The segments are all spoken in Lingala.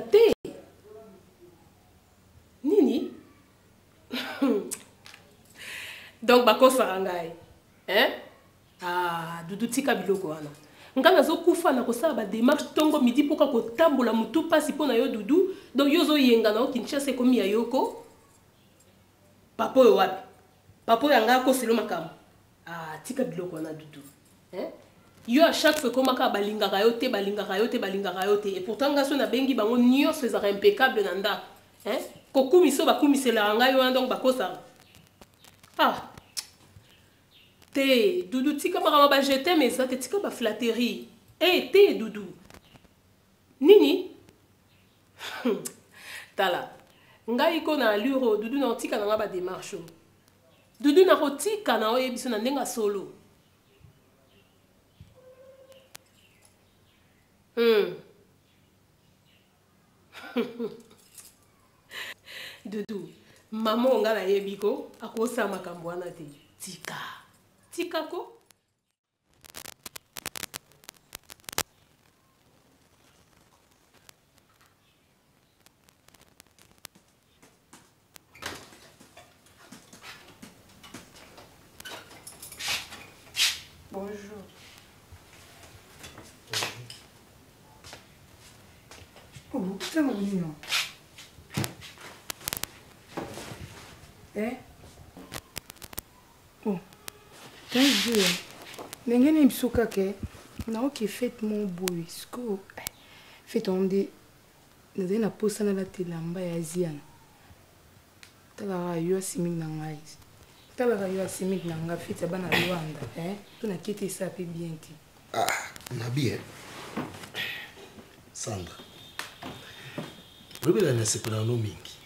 te. Nini? Donc, bako sarangai. Hein? Ah, Doudou tika biloko wana. Ngana zo kufa na kosala ba démarche tongo midi poka ko tambola mutu pasi pona yo Doudou. Donc yo zo yenga na Kinshasa komi ya yoko. Papo yo wapi? Papo yanga ko selo makam. Ah, tika biloko wana Doudou. Hein? Yo à chaque fois comme ka balinga kayote et pourtant ngaso na bengi bango nyos les impeccable nanda. Hein? Kokumiso bakumisela nga yo donc bakosa. Ah. Te Doudou tika marama ba jeter mais ça te tika ba flatterie. Eh te Doudou. Nini? Tala. Ngai ko na allure Doudou na tika na ba démarche. Doudou na rotika na oyebiso na ndenga solo. Doudou, maman on a yebiko, à quoi ça m'a camboana te tika. Tika ko? Bonjour. Oh, c'est mon nom. Eh? Oh. T'as vu? N'engene msuka ke. Na oki fait mon boy. Sko. Fait on dit. Nous avons posé na la telamba ya Ziana. Tala yo simik na ngai. Tala yo simik na nga fait bana Rwanda. Eh? Tu na quitté ça pe bien ti. Ah, na bien. Sandra. Wewe na sepela no mingi.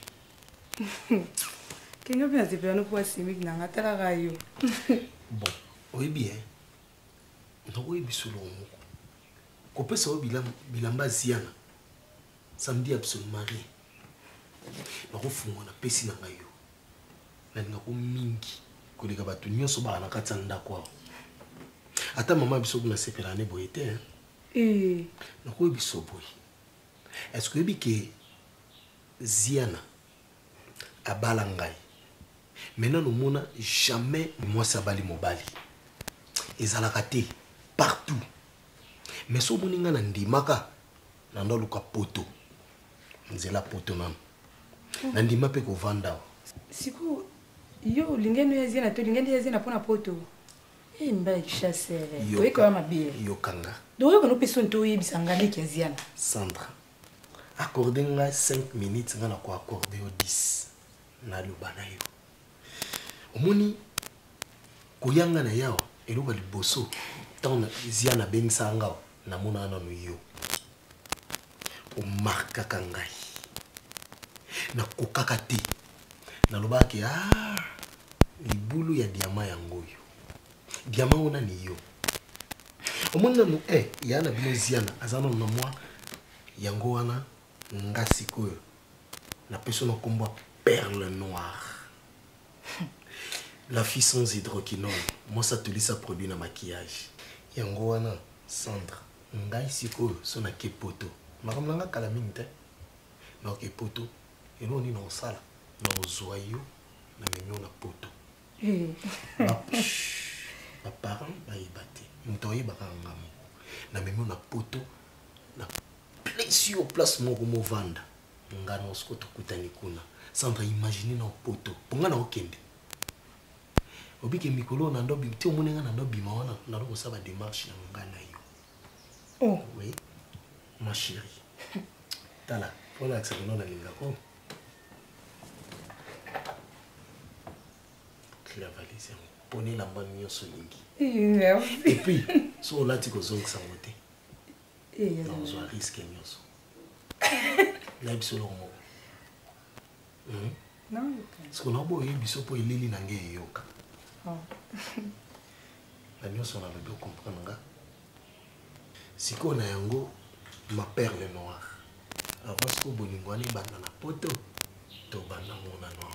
Kenga bien sepela no kwa simik na nga tala yo. Bon, oui bien. Ndoko ebisolo moko. Kopesa o bilamba Ziana. Samedi absolument rien. Nakofungwa na pesi na ngayo. Na ngako mingi koleka batu nyonso ba na katanda kwa. Ata mama biso kuna sepela ne boyete hein. Eh, nako biso boy. Est-ce que bike Ziana abala ngai. Maintenant nous mona jamais moi ça bali mobali. Ezalaka te partout. Mais so boninga na ndimaka na ndoluka poto. Nzela poto nam. Na ndima pe ko vanda. siku yo lingendo ya Ziana to lingendo ya Ziana pona poto. Eh mbala chasseur. Oye kwa mabie. Yo kanga. Donc on peut son to yebisa ngale ki Ziana. Sandra. Accordez nga 5 minutes nga na ko accorder au 10. Na lubana yo. Omoni koyanga na yawa eloba liboso tant Ziana bengsanga na mona na yo. O marka kangai. Na kokaka te. Na lobaki libulu ya diamant yango yo. Diamant ona ni yo. Omona no yana bino Ziana azana na moi yango wana ngasi ko na personne komba perle noire. La fille sans hydroquinone, moi ça te lit ça produit na maquillage. Yango wana Sandra ngai siko so na kepoto. Makamlanga kala minte. Na kepoto eno ni no sala na zoyo na menyo na poto. Ba parents ba ibate. Mtoyi bakanga mo. Na menyo na poto na place au place moko mo vanda. Ngana sko to kutani kuna. Sandra imagine na poto. Ponga na okende. Obike mikolo na ndobi ti omonenga na ndobi mawana na loko saba démarche ya ngana yo. Oh, Oui. Ma chérie. Tala, pour l'accepter non na lingako. La valise. Prenez la bonne nyoso lingi. merci. Et puis, so là tu kozong sa moté. Non, so risque nyoso. La biso lo mo. Non. Ce qu'on a beau y biso po ilili na nge yoka. Oh. La nyoso na lobi comprendre nga. Siko na yango ma perle noire. Avant ce que boningwani banda na poto to banda mona noire.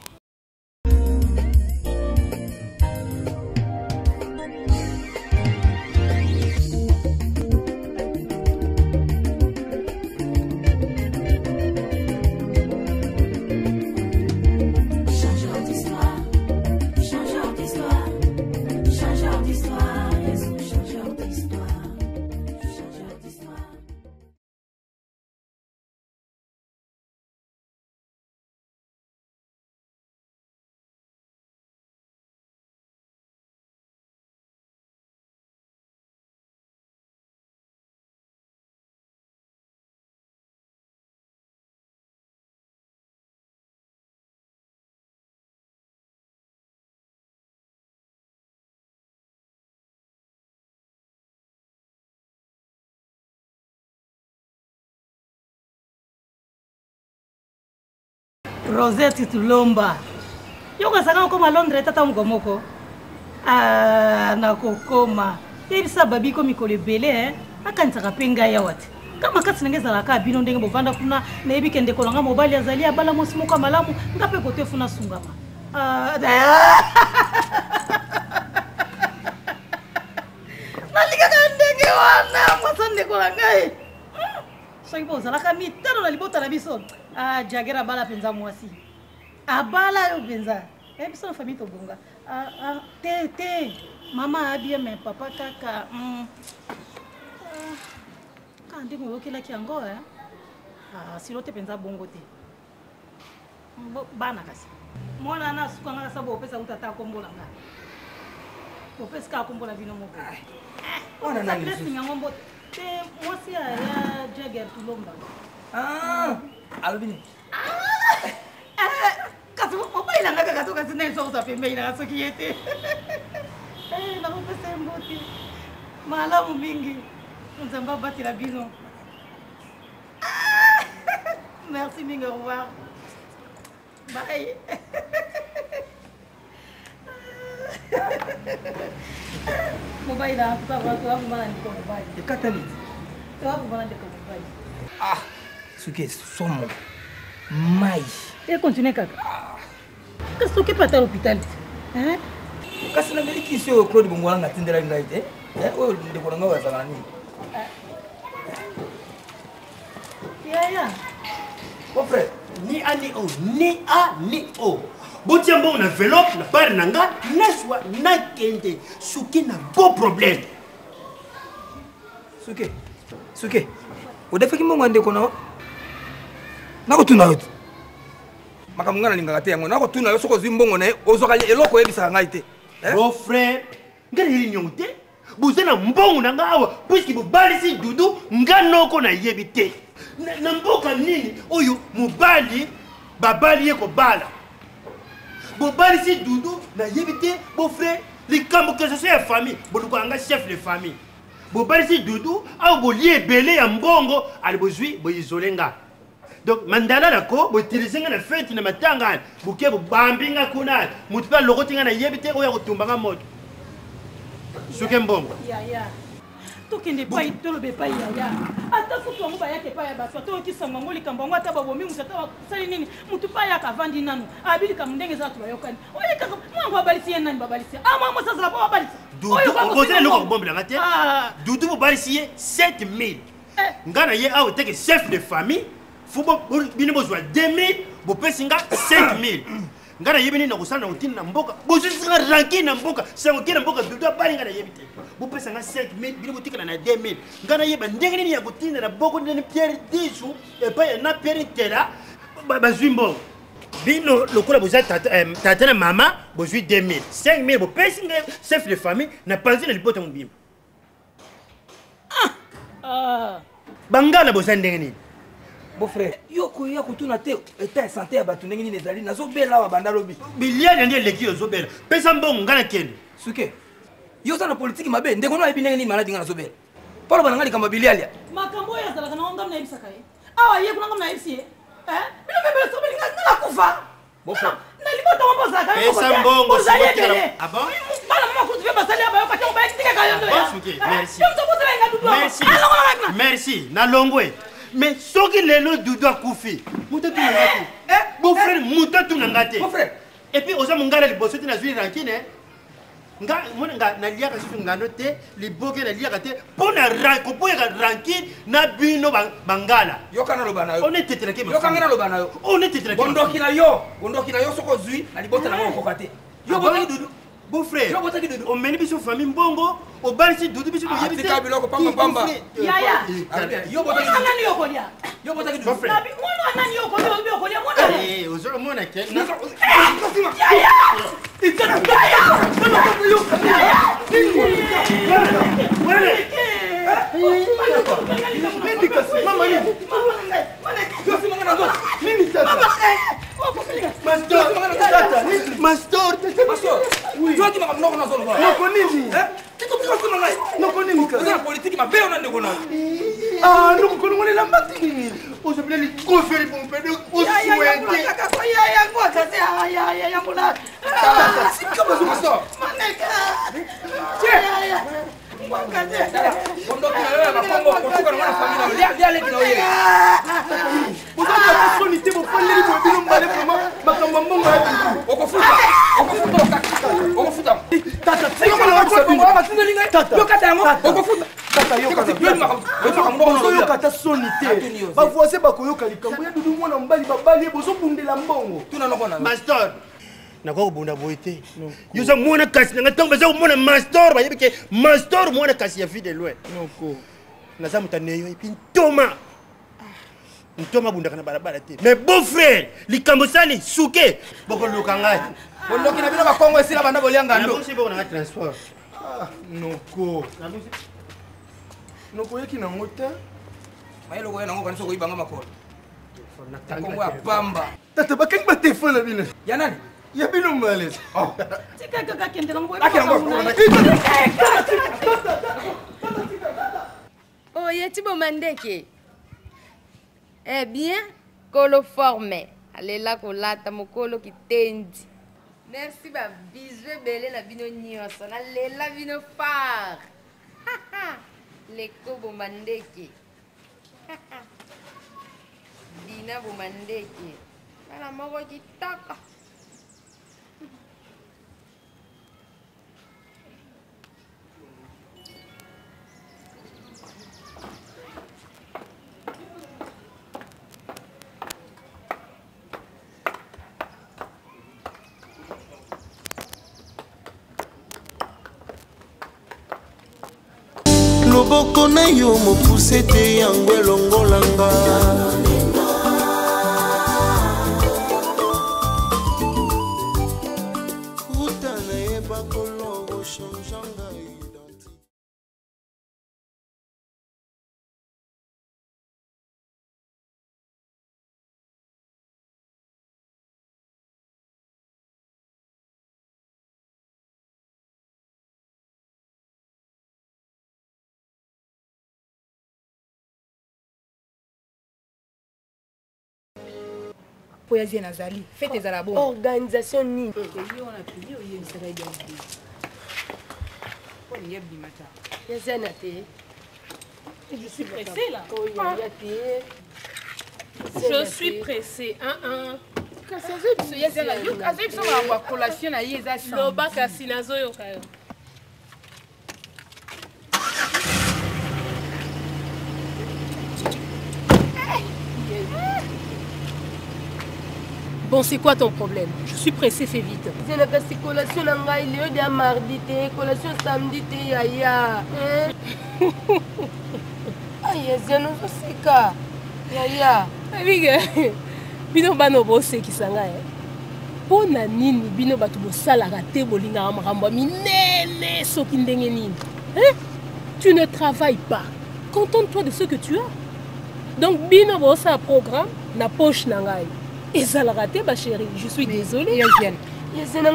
Rosette Tulomba. Yoko saka koma Londres tata mkomoko. Ah na kokoma. Yebisa babi ko mikolo ebele akansaka penga ya wati. Kama kasi nengeza la ka bino ndenge bovanda kuna na yebi kende kolanga mobali azali abala mosi moka malamu ngape kote funa sungama. Nalika kandenge wana masande kolanga. Soki bozalaka mitano na libota na biso. Ah jagera bala penza mwasi. Abala yo penza. Biso na famille tobonga. Te mama abie me papa kaka. Kandi ngokela kiango silote penza bongo te. Bana kasi. Mwana na suka ngaka sabo pesa utata kombola nga. Opesa ka kombola bino moko. Ona na nisi ngombo te mwasi ya Jagger Tulomba. Albini. Kasi mobile nga kaka kasi na so sa pembe na so kiyete. Na opesa mboti. Malamu mingi. Nzamba bati la bino. Merci mingi, au revoir. Bye. Mobile là, tu vas voir mobile. Et Katali. Tu vas voir mobile. Ah, Suke somo. Mai. Et continue kaka. Qu'est-ce que tu à l'hôpital? Hein? Kasi na meli kisio Claude Bongwala ngatindela ngaite. Oyo ndeko nga wasanga nini? Yaya. Mon frère, ni a ni o. Botiambo na enveloppe na bar nanga na swa na kende Suke na beau problème. Suke. Odefaki mbongo ndeko na. Nako tuna yote. Makamungana lingaka te yango nako tuna yo soko zimbongo na ozoka eloko yebisa ngaite. Mon frère, ngari hili nyonte. Buzena mbongo na ngawa puisque bobalisi dudu nganoko na yebite. Na mboka nini oyo mobali babali yeko bala. Bobalisi dudu na yebite beau frère likambo que ce soit la famille, boluka nga chef de famille. Bobalisi dudu au bolie belé ya mbongo ali bozui bo isolenga. Donc mandala lako bo utiliser na fête na matanga buke bo bambinga kuna mutupa lokotinga na yebite oya kotumbanga moto. Suke mbongo. Yaya. Tokende pai tolobe pai yaya. Ata futu wangu bayake pai baso to kisanga ngoli kambongo ata babomi mutata sali nini mutupa yaka vandi nanu. Abili kamndenge za tu bayokani. Oye kaka mwangu babalisi nani babalisi. Mwangu sasa la babalisi. Dudu opposé le ko bombe la ngate. Dudu babalisi 7000. Ngana ye awo teke chef de famille. Fubo bino bozwa 2000, bo pesinga 5000. Ngana yebini na kusana utini na mboka. Bozusinga ranki na mboka. Sango kina mboka dudu bali ngana yebite. Bo pesanga 5000, bino botika na 2000. Ngana yeba ndenge nini ya kutina na boko ndeni Pierre 10 et pas na Pierre Tela. Bazwimbo. Bino lokola boza tata na mama bozwi 2000. 5000 bo pesinga chef de famille na panzi na libota mbimba. Bangala boza ndenge nini? Beau frère, yoko ya kutuna te état de santé ya batu ndenge nini ezali nazo bela wa banda lobi. Biliani ndiye leki yo zobela. Pesa mbongo ngana kende. Suke. Yo sana politique mabe ndeko no ebi ndenge nini maladi ngana zobela. Polo bana ngali kamba biliali. Makambo ya zalaka na ngam na ibisaka ye. Awa ye kuna ngam na ibisi ye. Bino bebe so beli ngana kufa. Beau frère. Na libota mambo zaka. Pesa mbongo sibotela. Ah bon? Bana mama kutu basali aba yo kati ba kitika kayo. Merci. Merci. Merci. Na longwe. Mais ce qui est le doudou à Koufi, mon frère, mon frère. Et puis, aux hommes, les bosses, na zui rankine. Na liya kasi nganote, li boke na liya kate, pona ranko, po ya ranki na bino bangala. Yo kana lo bana yo. On est tétrake, yo kana lo bana yo. On est tétrake. Bondoki na yo soko zui, na libota na mo kokate. Yo boki dudu. Beau frère, on mène biso famille mbongo, au bal si dudu biso yebite. Tika biloko pamba. Yaya. Yo botaki nani yo kolia. Yo botaki beau frère. Mwana nani yo kolia, mwana. Eh, ozolo mona ke. Yaya. Ikana. Mastor. Oui. Tu as dit ma non. Non, on est la politique, ma belle, on a de Ah, nous connaissons les lambatines. On se plaît, les conférer pour me faire de grosses kata soni te bavoise bakoyoka likambo ya dudu mwana mobali babali bozobundela mbongo mastor nakokobunda boye te yoza mwana kasi nanga ntango baza komona mastor bayebi ke mastor mwana kasi ya vie de loin naza moto aneyo epi ntoma bundaka na balabala te mais beau frère likambo sali suke bokoluka ngai boloki na bino bakongo esila banda bolianga ndo boko nanga transport noko yeki nango te mayeloko ye nango kanisa koyibanga makolo kongo ya pamba tata bakangi batelefone na bino ya nani ya bino malese oye Tibomandeke. Eh bien, kolo formé. Alela kolata mokolo kitendi. Merci ba bisou belé na bino nyonso. Na lela bino far. Leko Bomandeke. Dina Bomandeke. Bana moko kitaka. loboko na yo mopuse te yango elongolanga uta na ye bakolo ochangeanga identité. Poyazie nazali fête ezala bon organisation nini yo na pili oye misaka ya bien on y a bimata yazana te Je suis pressée là. Je suis pressée. Loba kasi nazoyoka yo. Bon, c'est quoi ton problème? Je suis pressée, fais vite. C'est la collation il y a mardi, collation samedi, yaya. Aïe, c'est nous aussi ka. Yaya. Amiga, bino bano bosse ki sanga eh. Pona nini bino batu bosala raté bolinga makambo minene soki ndenge nini. Hein? Tu ne travailles pas. Contente-toi de ce que tu as. Donc bino bossa programme na poche nangai. Et ça l'a raté, ma chérie. Je suis désolée. Désolée,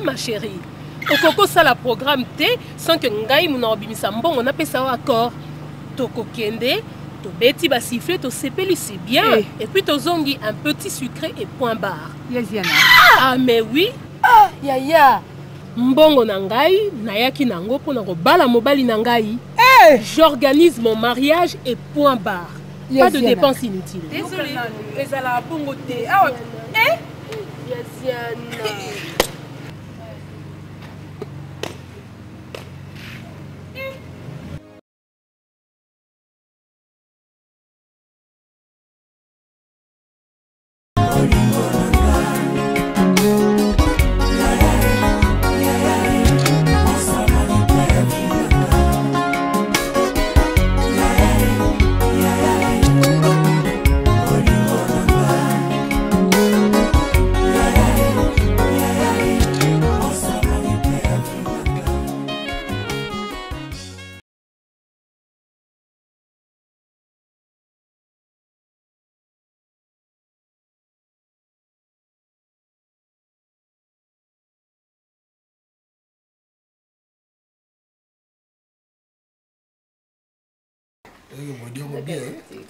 ma chérie. Okoko ça la programme T sans que ngai muna obimisa mbongo on appelle ça accord. Toko kende, to beti ba siffler, to sepeli c'est bien. Et puis to zongi un petit sucré et point barre. Ah mais oui. Ah yaya. Mbongo nangai nayaki nango pona ko bala mobali nangai. J'organise mon mariage et point barre. Pas de dépenses inutiles. Désolée. Les à la bongo thé. Ah ouais.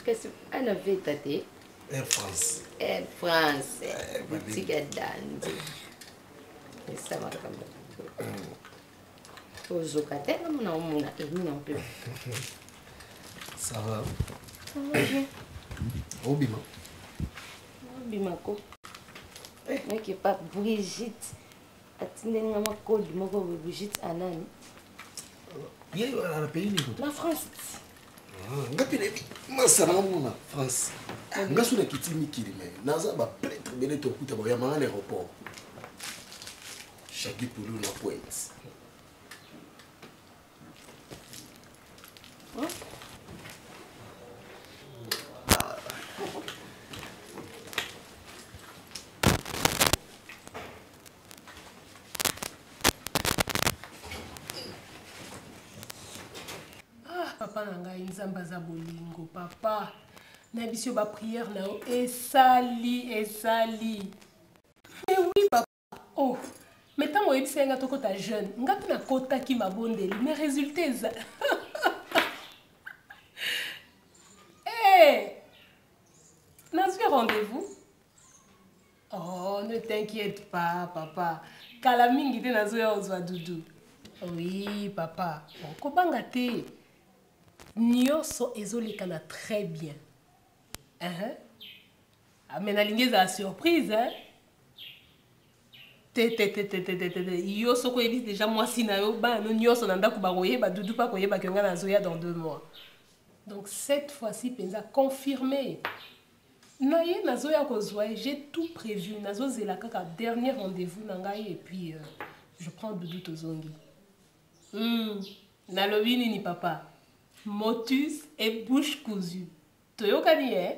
Kasi ana veta te. Air France. Air France. Boutique à Dandy. Et ça va comme ça. Ozokate, on a non plus. Ça va. Ça va bien. Obima. Obimako. Mais pas Brigitte. Atindeni ngama code moko Brigitte anani. Bien à la pays La France. Ngapi masana mona France. Ngasu na kitimi kilime. Naza ba prêtre bene to kuta ba yamanga l'aéroport. Chagi Poulou na Pointe. Papa nanga nzamba za bolingo papa na biso ba prière na yo esali mais oui papa oh mais tant moi ebisa nga toko ta jeune nga tuna kota ki mabondeli mais résultats ça eh n'a-tu rendez-vous oh ne t'inquiète pas papa kala mingi te nazo ya ozwa dudu oui papa okobanga te nyonso ezolekana très bien. Mais nalingi eza surprise. Yo soko yebi déjà mwasi na yo bano nyonso na ndako bakoyeba dudu pa koyeba ke nga nazoya dans 2 mois. Donc cette fois-ci penza confirmé. Naye nazoya kozwa j'ai tout prévu. Nazozela kaka dernier rendez-vous na ngai et puis je prends dudu tozongi. Nalobi nini papa? Motus et bouche cousue. Toyokani, hein?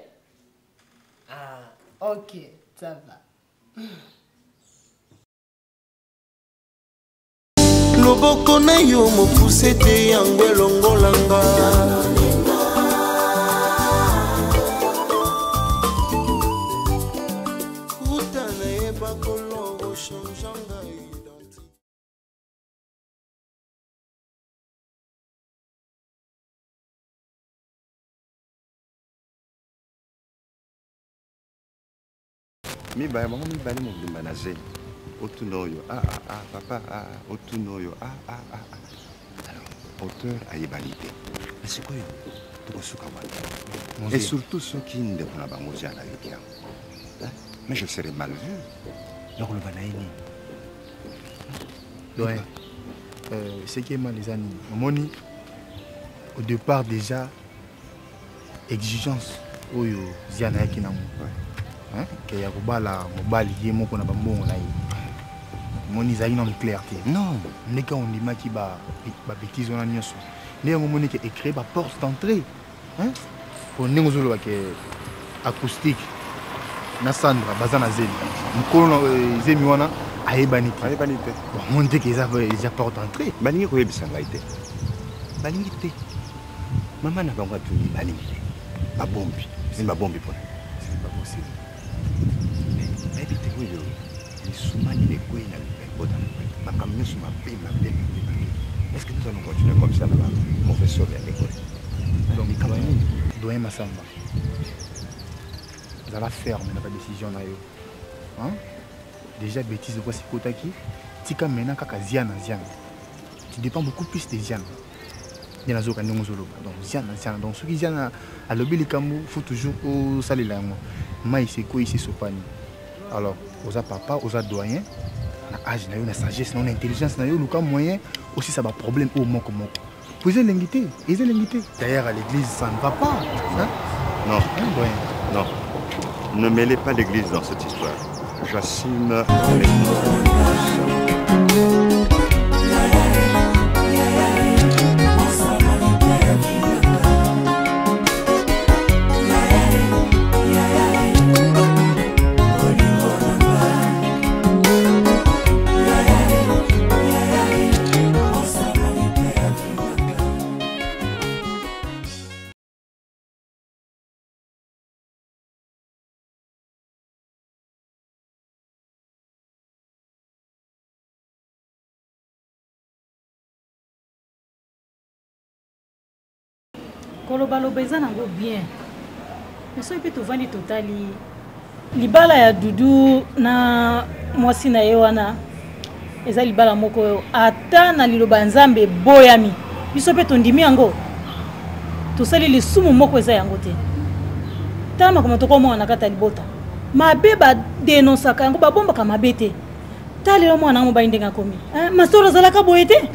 Ah, ok, ça va. Loboko na yo mopuse te yango elongolanga. Uta na yeba kolongo changeanga identité. Mibaya bango mibali mobimba na zeli otunoyo papa otunoyo alors auteur ayebani te nasikoyo tokosuka wana et surtout soki ndeko na bango tia nayoki yango mais je serai mal vu nakoloba na ye nini ouais ce qui est mal les amis omoni au départ déjà exigence oyo zia nayaki nango ke ya kobala mobali ye moko na bambongo na ye moni ezali nano clair te non ndenge ondimaki babétise wana nyonso nde yango moni ke écréer baporte d'entrée po ndenge ozoloba ke acoustique na Sandra baza na zeli mokolo zemi wana ayebani te bamoni te ke eza porte d'entrée balingi koyebisa ngai te balingi te mama na bango atuni balingi te babombi babombi mpona nayebi te oyo lisumani lekwei na lipekota makambo nyonso mabe. Est-ce que nous allons continuer comme ça là-bas professeur ya l'école donc doyen Massamba zala ferme na badécision na yo déjà bêtise kwa sikotaki tika mena kaka ziana tu dépends beaucoup plus de ziana bien azoka ndenge ozoloba donc ziana donc soki ziana alobi likambo faut toujours osalela yango mai sekoyi sopani alors oza papa oza doyen na âge na yo na sagesse na yo na intelligence na yo luka moyen aussi ça va problème au moko pour elengi te d'ailleurs à l'église ça ne va pas non non ne mêlez pas l'église dans cette histoire j'assume kolobaloba eza nango bien mais soki mpe tovandi totali libala ya dudu na mwasi na ye wana eza libala moko oyo ata na liloba ya nzambe eboyami biso mpe tondimi yango tosali lisumu moko eza yango te tala makambo tokomona na kati ya libota mabe badenonsaka yango babombaka mabe te tala lelo mwana yango mobali ndenge akomi masolo azalaka boye te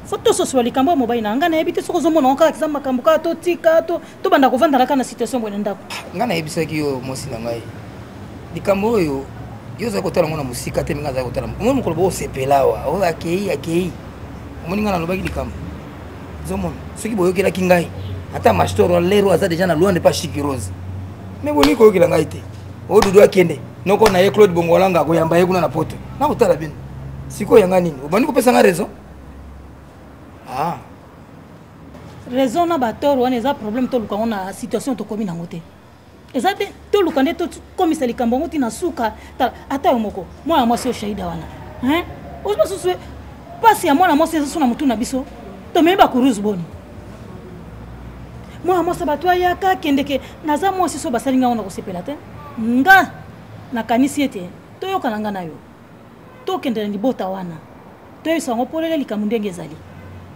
fo tososwa likambo ya mobali na nga nayebi te soki ozomona ngo kaka eza makambo kaka totika tobanda kovanda kaka na situation boye na ndako nga nayebisaki yo mosi na ngai likambo oyo yo ozali kotala ngo na mosika te minga azali kotala omoni mokolo boosepela awa oyo akei omoni nga nalobaki likambo ozomona soki boyokelaki ngai ata mastoro lero aza deja na loin de pas Chic Rose me boni koyokela ngai te oyo dudu akende noko na ye Claude Bongolanga akoyamba ye kuna na poto nakotala bino sikoyo yanga nini obandi kopesa nga raison raison na batoro wana eza problème toluka ngo na situation tokomi nango te eza te toluka nde tokomisa likambo ngo ntina suka ata yo moko mwana mwasi oyo shahida wana ozima susu pasi ya mwana mwasi eza so na motu na biso tomemi bakuruzu boni mwana mwasi bato ayaka akendeke naza mwasi so basali nga ngo na kosepela te nga nakanisi ete toyokana nga na yo tokende na libota wana toyebisa yango polele likambo ndenge ezali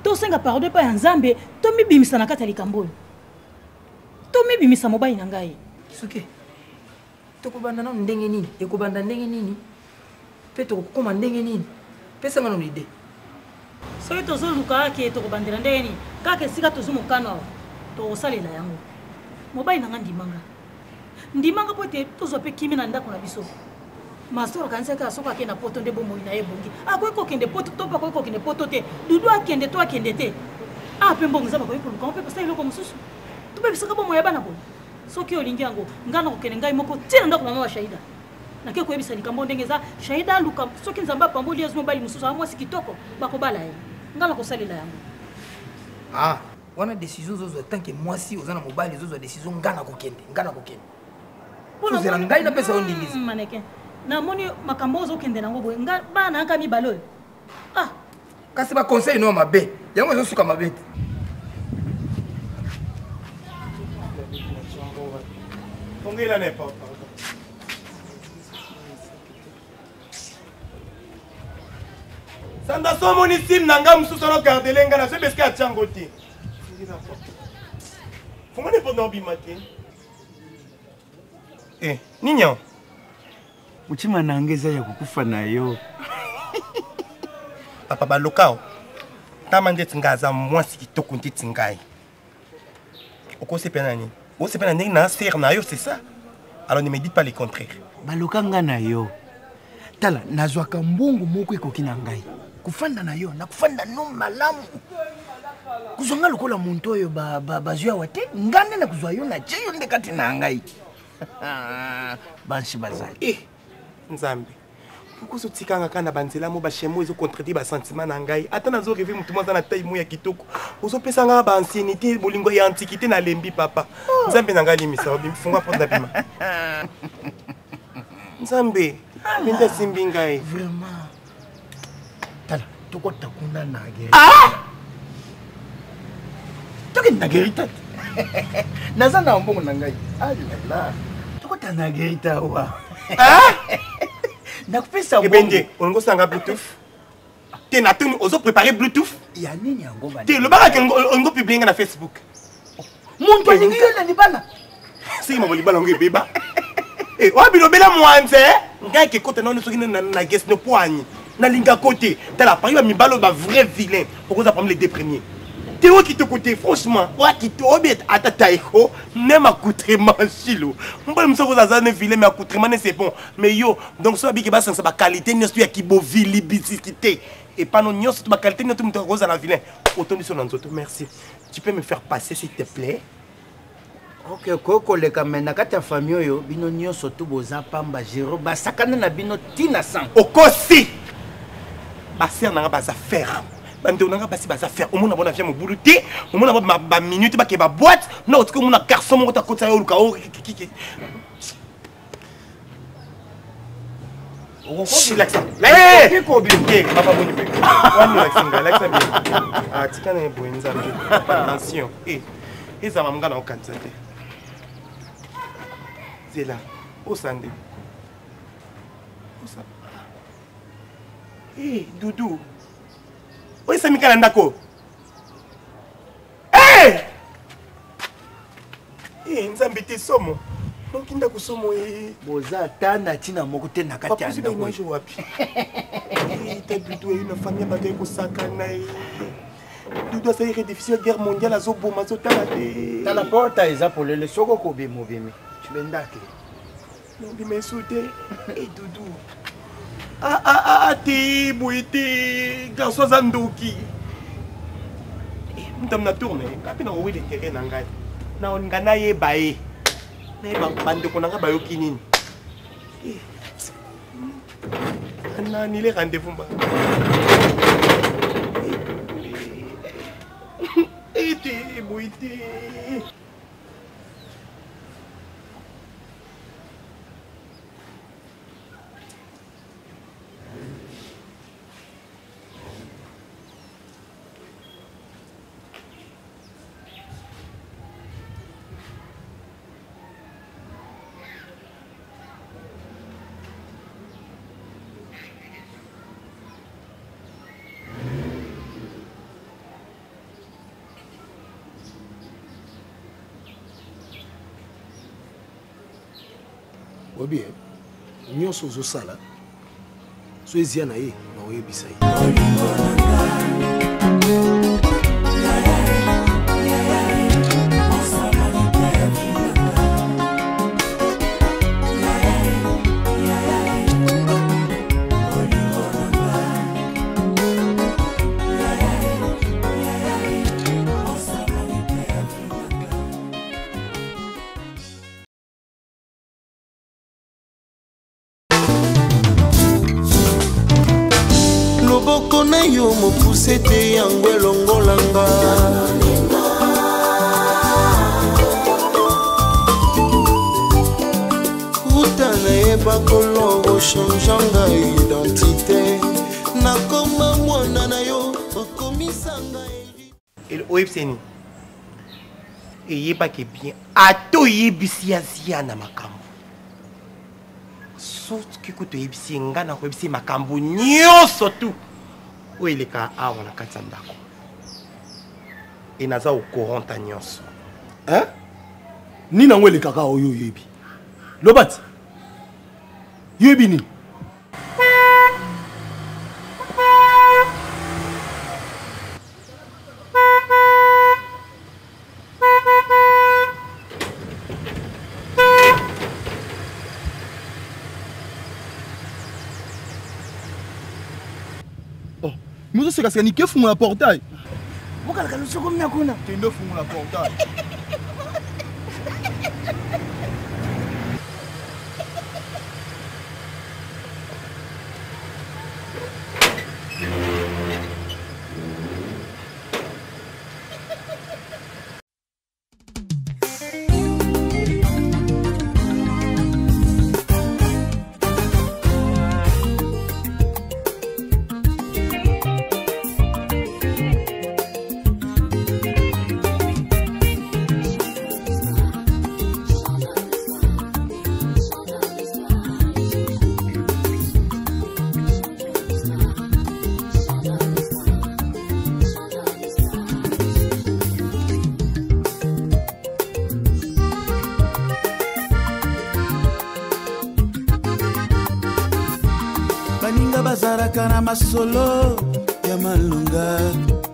tosenga pardon pa ya nzambe tomibimisa na kati ya likambo oyo tomibimisa mobali na ngai soki tokobanda nano ndenge nini ekobanda ndenge nini mpe tokokoma ndenge nini pesanga nano ide soki tozoluka ake tokobandela ndenge nini kaka esika tozwi mokano awa tokosalela yango mobali na nga ndimanga po ete tozwa mpe kimi na ndako na biso masoro akanisaki asoko akende na poto nde bomoi na ye bongi akoki kokende poto to mpe akoki kokende poto te dudu akende to akende te mpe mbongo eza bakoki koluka mpe pasala eloko mosusu tobebisaka bomoi ya bana boye soki olingi yango ngai na kokende ngai moko tina ndako mama wa shahida nake koyebisa likambo ndenge eza shahida aluka soki nzambe apamboli azwi mobali mosusu amwasi kitoko bakobala ye ngai na kosalela yango wana décision ozozwa tanke mwasi oza na mobali ozozwa décision ngai na kokende ozela ngai napesa yo ndingisi maneke namoni makambo ozokende nango boye nga bana nayaka mibale oyo kasi baconseil no mabe yango ezosuka mabe te Fongela n'est pas. Sanda so moni sim nanga mususu no garder nga na se beske atyango te. Fongela pas no bimate. Ninyo. Mutima nangeza ya kukufa nayo. Papa balokao. Tamande tsingaza mwasi kitoko ntiti ngai. Okose pena nini? Okose pena nini na ser na yo, c'est ça? Alors ne me dites pas le contraire. Balokanga na yo. Tala nazwaka mbongo moko ekoki na ngai. Kufanda na yo, na kufanda no malamu. Kuzonga lokola muntu oyo bazwa wate ngande na kuzwa yo na cheyo ndekati na ngai. Banshi bazali. Nzambe. Pourquoi ce tikanga kana banzela mo ba chemo ezo contredire ba sentiment na ngai. Ata nazo rêver mutu mwa na taille mo ya kitoko. Ozo pesa nga ba ancienneté bolingo ya antiquité na lembi papa. Nzambe na ngai limisa obi mfunga po na bima. Nzambe. Minda simbi ngai. Vraiment. Tala, toko takuna na geri. Toki na geri tat. Naza na mbongo na ngai. Alala. Toko tana geri ta wa. Nakupesa Ebende, ongo sanga Bluetooth. Te na tunu ozo préparer Bluetooth. Ya nini yango bana? Te le baka ke ongo publier na Facebook. Muntu alingi yo na libala. Si mo libala ngo ebeba. Wabi lo bela mwanze. Ngai ke kote non soki na guest no poigne. Na linga côté. Te la pari ba mi balo ba vrai vilain. Pourquoi ça prendre les deux premiers? Théo qui te coûtait franchement, ouais qui te obéit à ta taille, même accoutrement chilo. On peut me dire que ça ne vilain mais accoutrement c'est bon. Mais yo, donc ça bien que ça ba qualité ne soit qui beau visibilité et pas non nyo c'est ba qualité ne tout rose à la vilain. Autant de son autres. Merci. Tu peux me faire passer s'il te plaît? Ok, koko le kamena kata famille yo bino nyo surtout boza pamba jero ba sakana na bino tina sang. Okosi. Ba ser na ba affaire. Bandonanga basi baza faire au monde abona vient mo buluté au monde ba minute ba ke ba boîte non tout comme on a garçon mo ta côté yo luka o kiki on relax eh ko bi ke papa boni pe on relax nga relax bien ah tika na bo nzambe attention eh eza mamunga na okanisa te zela osande osa dudu oyesamika na ndako nzambe te somo noki ndako somo boza ata na ntina moko te na kati ya ndako wapi ta dudu eyo na famille bakai kosakana dudu asaliri difficile guerre mondiale azoboma azotala te tala porta eza polele soko okobima obimi tibendake nobima eso te dudu te boye te garso aza ndoki mutamu na tourne kape na owele terrain na ngai na olinga nayeba ye nayeba bandeko na ngai bayoki nini nanile rendez-vous mba te boye te obi nyonso ozosala so ezia na ye na oyebisa ye loboko na yo mopuse te yango elongolanga uta nayeba kolo ochangeanga identité nakoma mwana na yo okomisanga oyebiseni eyebaki bien ata oyebisi ya zia na makambo soki kutu oyebisi nga na koyebisi makambo nyonso tu oyo eleka awa na kati ya ndako e naza okoranta nyonso nini yango elekaka oyo oyebi loba ti yoyebi nini Muzo c'est kasi nike funga portail. Mokala kalo soko mna kuna. Tendo funga portail. bazaraka na masolo ya malunga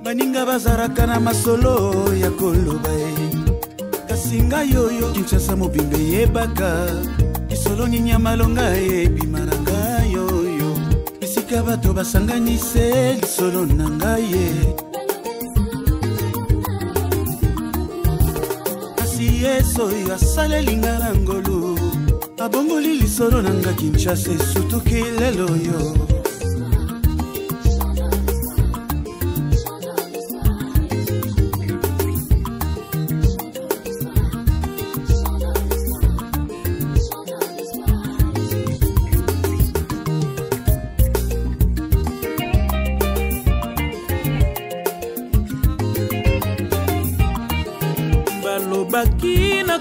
baninga bazaraka na masolo ya koloba kasi ngai oyo kinshasa mobimba eyebaka lisolo nini ya malonga ebima na ngai oyo esika bato basanganise lisolo na ngai ye kasi yesu oyo asalelinga na ngolu abongoli lisolo na nga kinshasa esutuki lelo yo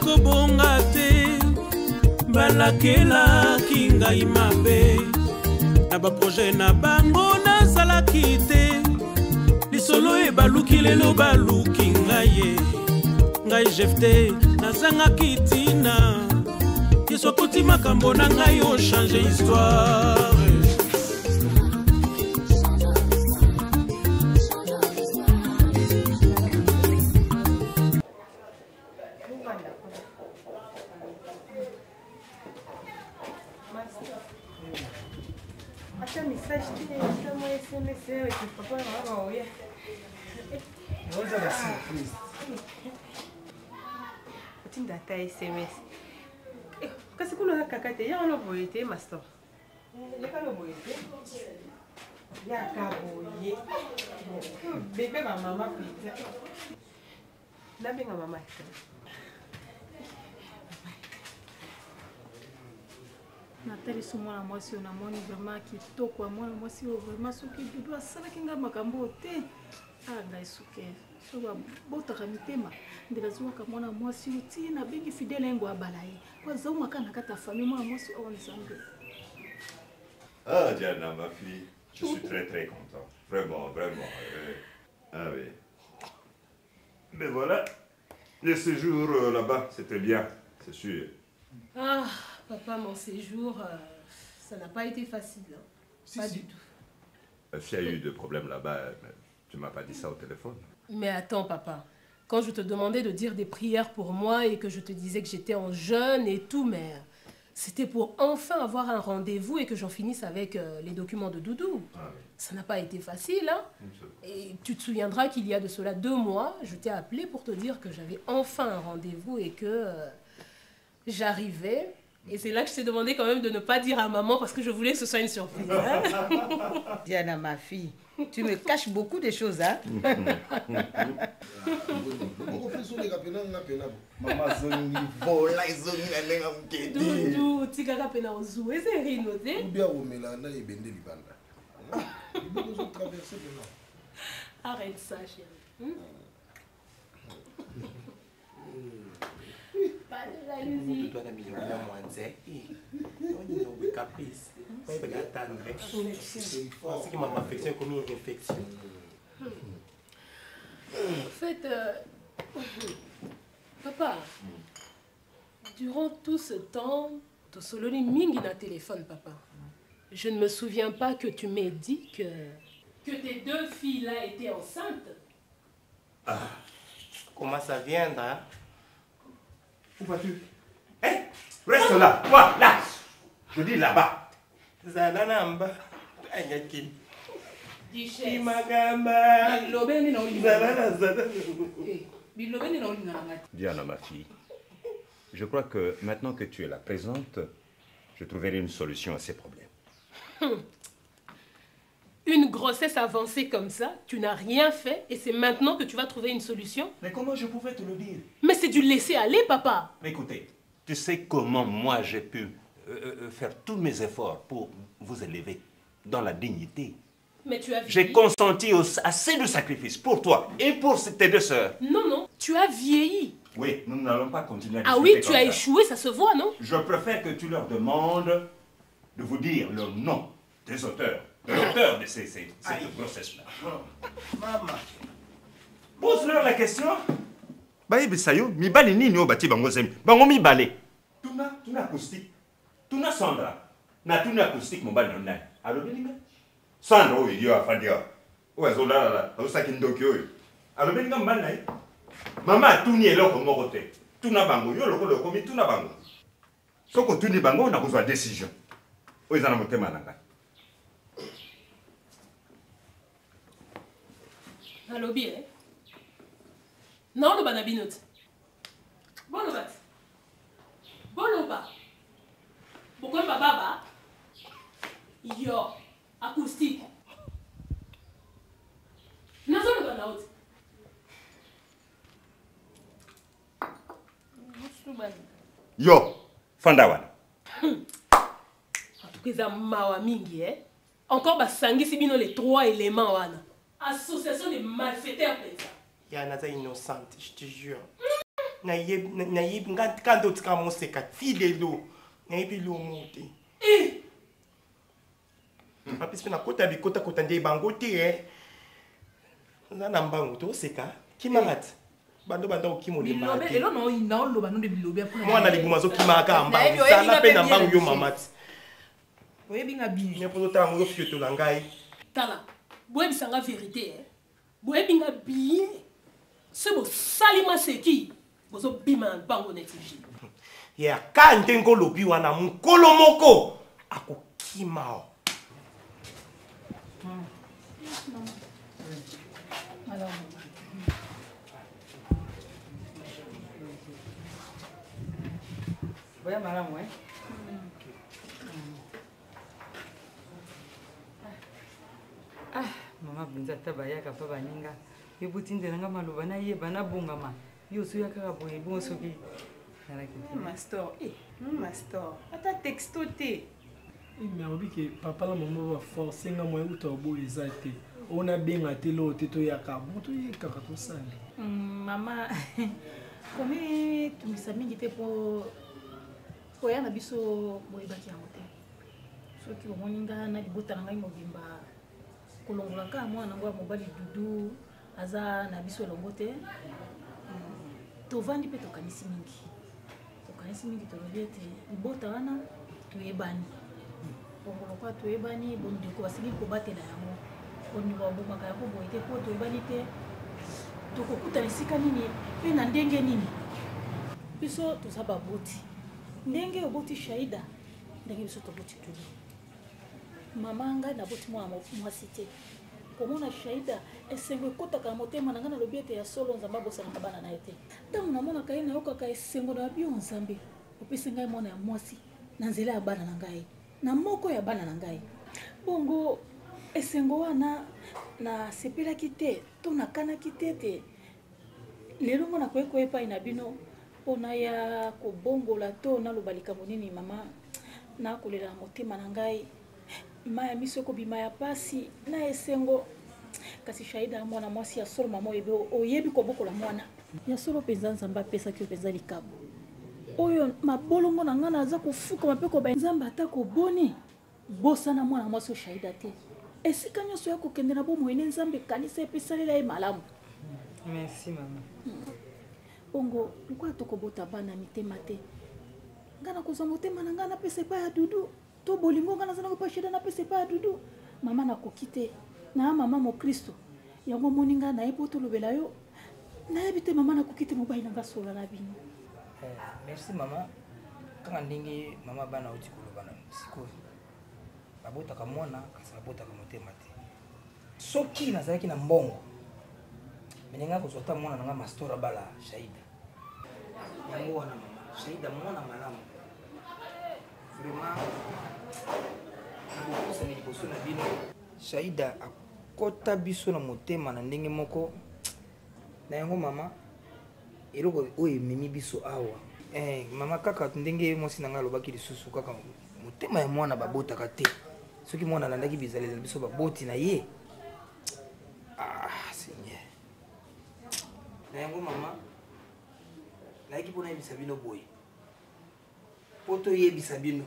kobonga te balakelaki ngai mabe na baproje na bango nazalaki te lisolo ebaluki lelo baluki ngai ye ngai jefte nazangaki tina yesu akoti makambo na ngai ochange histoire. Tinda SMS. Kasi kuna kakate ya ono boyete master. Ya kalo boyete. Ya kaboye. Bebe ba mama pizza. Na benga mama. Nathalie somona mwasi na moni vraiment kitoko mwana mwasi vraiment soki bibi asalaki nga makambo te. Ah ngai suke. Soba botaka mitema ndela zuwaka mwana mwasi uti na bengi fidèle ngo abalaye kwa zauma kana kata famille mwana mwasi on ensemble. Ah Diana ma fille, je suis très content. Vraiment. Ah oui. Mais voilà, le séjour là-bas, c'était bien, c'est sûr. Ah papa, mon séjour, ça n'a pas été facile. Hein. Pas du tout. S'il y a eu des problèmes là-bas, tu m'as pas dit ça au téléphone. Mais attends papa, quand je te demandais de dire des prières pour moi et que je te disais que j'étais en jeûne et tout, mais c'était pour enfin avoir un rendez-vous et que j'en finisse avec les documents de Doudou. Ah oui. Ça n'a pas été facile, hein. Et tu te souviendras qu'il y a de cela 2 mois, je t'ai appelé pour te dire que j'avais enfin un rendez-vous et que j'arrivais. Et c'est là que je t'ai demandé quand même de ne pas dire à maman parce que je voulais que ce soit une surprise. Hein. Diana, ma fille, tu me caches beaucoup de choses, hein? Arrête ça, chérie. Pas de jalousie. En fait, papa, durant tout ce temps, tu as solo mingi na téléphone, papa. Je ne me souviens pas que tu m'aies dit que tes 2 filles-là étaient enceintes. Ah, comment ça vient, hein? Où vas-tu? Hé, reste là, toi, là. Je dis là-bas. Zalanamba, Anyaki. Diana, ma fille, je crois que maintenant que tu es là présente, je trouverai une solution à ces problèmes. Une grossesse avancée comme ça, tu n'as rien fait et c'est maintenant que tu vas trouver une solution? Mais comment je pouvais te le dire? Mais c'est du laisser aller, papa. Mais écoutez, tu sais comment moi j'ai pu faire tous mes efforts pour vous élever dans la dignité. Mais tu as J'ai consenti assez de sacrifices pour toi et pour tes 2 sœurs. Non, tu as vieilli. Oui, nous n'allons pas continuer à discuter. Ah oui, tu as échoué, ça se voit, non? Je préfère que tu leur demandes de vous dire le nom des auteurs. L'auteur de cette grossesse-là. Maman. Pose-leur la question. Baïbe Sayo, mi bali ni no bati bango zemi. Bango mi balé. Tuna acoustique. Tuna Sandra. Na tuna acoustique mo bali nonai. Alo beninga. Sandra o yo afandia. O azola la, o sakindoki o. Alo beninga mbali nai. Mama tuni eloko moko te. Tuna bango yo loko loko mi tuna bango. Soko tuni bango na kozwa décision. O ezana motema nanga. Allo bien. Non, le banabinote. Bon, le bat. Bon, le bat. Pourquoi pas baba? Yo, acoustique. Nazo le banaote. Yo, Fandawan. En tout cas, mawa mingi, eh? Encore basangi si bino les 3 éléments, wana. Association de malfaiteurs, ça. Yana est innocente, je te jure. nayebi nga nde otika moseka ti lelo nayebi lomo te apesi mpe nakota bikotakota nde bango te oza na mbangu toseka kimaka ti bando banda okimolemba te mwana libuma azokimaka mbangu zala mpe na mbangu yo mama ti oyebinga bino me mpo totala ngo yofiotola ngai tala boyebisanga vérité boyebinga bien se bosali maseki bozobima na bango neti ya ka ndenge olobi wana mokolo moko akokima o Boya malamu mama bunza ata bayaka mpa baninga ebutindelanga maloba nayeba nabongama yo so yakaka boye bongo soki master ata texto te mais obi ke papa la mama baforce nga moye uta oboyo eza te ona benga te loo te toyaka bon toyekaka tosali mama komi tumisa mingi te mpo koya na biso boyebaki yango te soki omoni nga na libota na ngai mobimba kolongola kaka mwana yango ya mobali dudu aza na biso elongo te tovandi mpe tokanisi mingi tolobi ete libota wana toyebani bongo lokwa toyebani bondeko basili kobatela yango bondeko babomaka yango boye te mpo toyebani te tokokutana esika nini mpe na ndenge nini biso toza baboti ndenge oboti shaida ndenge biso toboti dudu mama ngai naboti mwana mwasi te komona shaida esengo ekotaka na motema na ngai nalobi ete ya solo nzambe abosanaka bana na ye te ntango namonaka ye nayokaka esengo na bio nzambe opesi ngai mwana ya mwasi na nzela ya bana na ngai na moko ya bana na ngai bongo esengo wana nasepelaki te to nakanaki te te lelo ngo nakoki koya epai na bino mpona ya kobongola to naloba likambo nini mama nakolela na motema na ngai ma ya miso ekobima ya pasi na esengo kasi shaida ya mwana mwasi ya solo mama oyebi kobokola mwana ya solo mpenza nzambe apesaki yo mpenza likabo oyo mabolongo na ngai naza kofukama mpe koba nzambe ata koboni bosana mwana mwasi oyo shaida te esika nyonso ya kokende na bomoyene nzambe kanisa epesalela ye malamu merci mama bongo lokola tokobota bana mitema te ngai nakozwa motema na ngai napesa epai ya dudu to bolingo ngai naza nakopa shida napesa epai ya dudu mama nakoki te na mama mokristo yango moni ngai naye mpo tolobela yo nayebi te mama nakoki te mobali na ngai sola na bino merci mama kaka ndenge mama bana oti koloba na sikoyo babotaka mwana kasi babotaka motema te soki nazalaki na mbongo mene ngai kozwa ta mwana na ngai mastora bala shaida yango wana mama shaida mwana malamu vraiment nakokosani liboso na bino shaida akota biso na motema na ndenge moko na yango mama eloko oyo ememi biso awa mama kaka ndenge mwasi na ngai alobaki lisusu kaka motema ya mwana babotaka te soki mwana alandaki bizaleli na biso baboti na ye seigneur na yango mama nayaki mpo nayebisa bino boye mpo toyebisa bino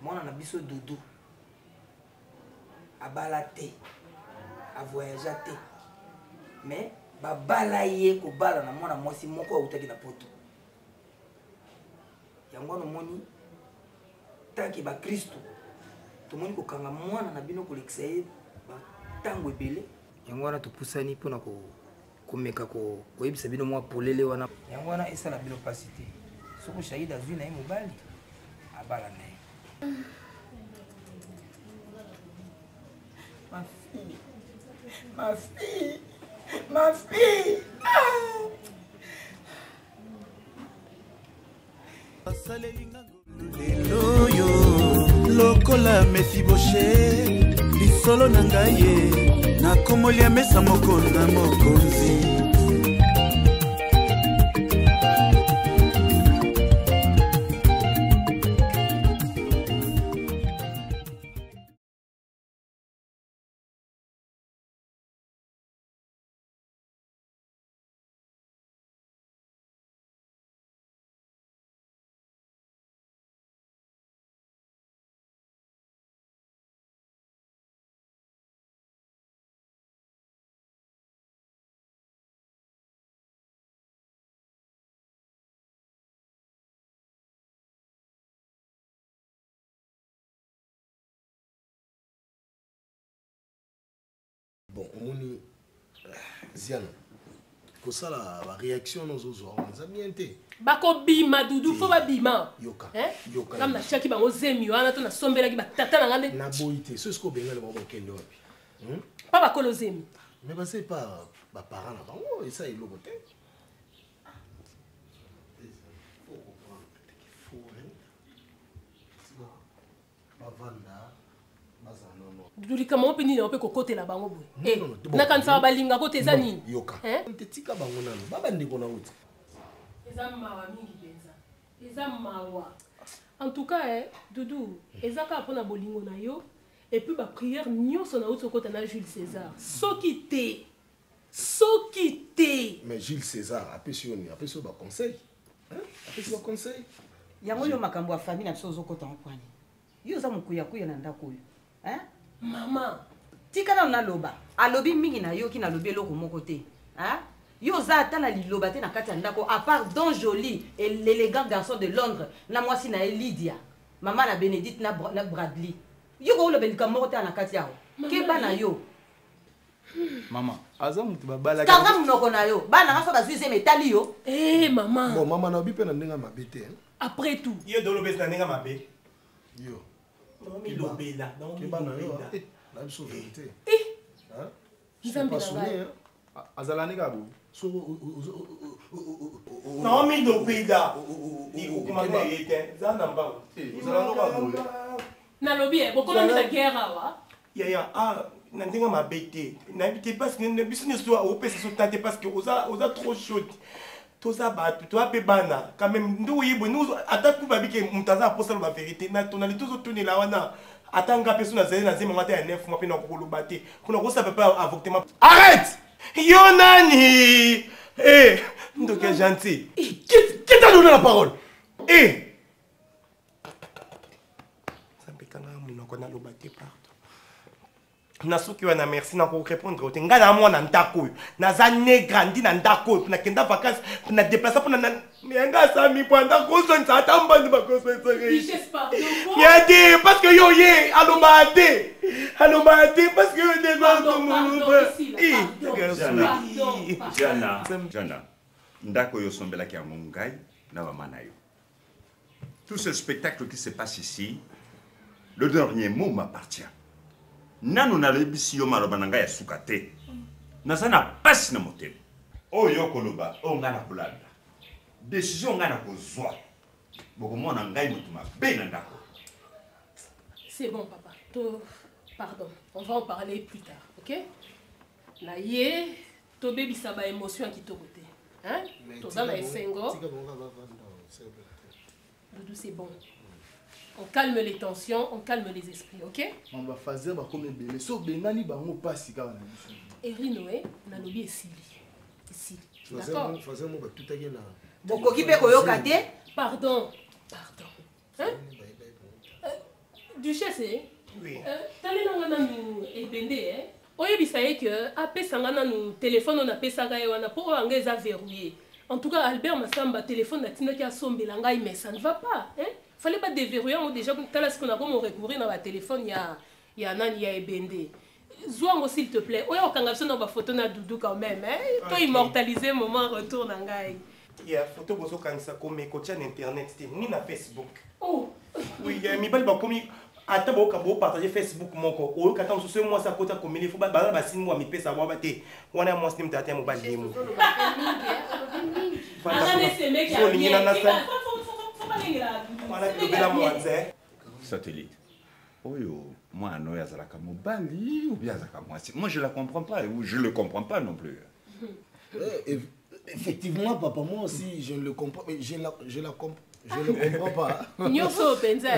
mwana na biso dudu abala te avoyagea te mais babala ye kobala na mwana mwasi moko autaki na poto yango wana omoni tanke bakristo tomoni kokanga mwana na bino kolekisa ye batango ebele yango wana topusani mpona komeka koyebisa bino mwa polele wana yango wana esala bino mpasi te soko shahida azwi na ye mobali abala na ye ma fille lelo yo lokola Mefiboshe lisolo na ngai ye nakomoli ya mesa moko na mokonzi Bon, on Ziana. Pour ça, la réaction nos autres, on a bien été. Bako bima dudu fo ba bima. Yoka. Yoka. Comme na chaki bango zemi wana to na sombela ki ba tata na ngande. Na boité, ce ce ko benga le babo kende wapi. Pas ba kolo zemi. Mais bah c'est pas ba parents là bango et ça il logo te. Duli kama ope nini ope kokote la bango boy. Na kansa balinga kote za nini? Yoka. Tetika bango nano. Baba ndiko na uti. Eza mawa mingi benza. Eza mawa. En tout cas, Doudou, eza ka pona bolingo na yo et puis ba prière nyonso na uti kota na Jules César. Soki te. Mais Jules César appelle sur ba conseil. Appelle sur ba conseil. Yango yo makambo ya famille na biso ozokota mpwani. Yo za mukuya kuya na ndako yo. Maman, tika na naloba. Alobi mingi na yo ki na lobi eloko moko te. Yo za atala liloba te na kati ya ndako à part Don Joli et l'élégant garçon de Londres na mwasi na Lydia. Maman na Bénédicte na Bradley. Yo ko lo belika moko te na kati yao. Ke bana yo. Maman, aza mutu babala. Kanga munoko na yo. Bana ngaso bazuize metali yo. Maman. Bon, maman na bipe na ndenga mabete. Après tout. Yo dolo bes na ndenga mabe. Yo. Non mais lobela, non mais lobela. La vérité. Je vais me azalani kabo. Non mais lobela. Ni okumana yete. Zana mbao. Ozalano kabo. Na lobby bokona na guerre wa. Ya ndenga mabete. Na bité parce que ne biso ne soit au pesa so tante parce que oza trop chaud. Toza batu to ape bana quand même ndo yibo nous atatu babike mutaza posa la vérité na tonali tozo tourner la wana atanga peso na zeli na zema ngata ya 9 mois pe na kokoloba te kuna ko sape pas avortement. Arrête yo nani ndo que gentil qui t'a donné la parole ça me kana muna kona loba te partout nasuki wana merci na ko répondre au tenga na mwana ndako na za ne grandi na ndako na kenda vacances na déplacer pour na menga sa mi panda ko so nta tamba ndi ba ko so nta ya de parce que yo ye alo mate parce que yo de go Jana ndako yo sombela ki amungai na mama yo. Tout ce spectacle qui se passe ici, le dernier mot m'appartient. Nanu na lebisi yo maloba na ngai ya suka te. Nazana pasi na motema. Oyo koloba, o ngana kulanda. Décision ngana kozwa. Bokomona ngai mutu mabe na ndako. C'est bon papa. Pardon, on va en parler plus tard, OK? Na ye, to baby ça ba émotion qui to côté. Hein? To dans la sengo. Doudou c'est bon. On calme les tensions, on calme les esprits, ok? On va faire un comme bébé. So bengani bango pasi ka na biso. Erinoé, na lobi esili. Ici. D'accord? Faisons moi tout à gena. Bokoki pe koyoka te? Pardon. Hein? Duchesse, oui. Tali nanga nanu ebende, oyebisa ye que apesanga nanu téléphone on apesaka ye wana po anga eza verrouillé. En tout cas, Albert Massamba téléphone na tina ki asombela ngai mais ça ne va pas, hein? Fallait pas déverrouiller déjà tala ce qu'on a comme recourir dans la téléphone il y a nani ya ebende. Zouango s'il te plaît. Oya okanga so na ba photo na Doudou quand même, hein? Toi immortaliser moment retour na ngai. Il y a photo bozo kanisa comme coach en internet ni na Facebook. Oh. Oui, mi bali ba komi ata ba ka bo partager Facebook moko. O ka tam so moi ça kota comme il faut ba ba sini moi mi pesa wa bate. Wana moi sini mtata mo ba limu. Satellite. Oyo, moi, non, yazalaka mobali ou bien yazalaka mwasi. Moi, je la comprends pas ou je le comprends pas non plus. Effectivement, papa, moi aussi, je ne le comprends pas. Je le comprends pas. Nyoso penza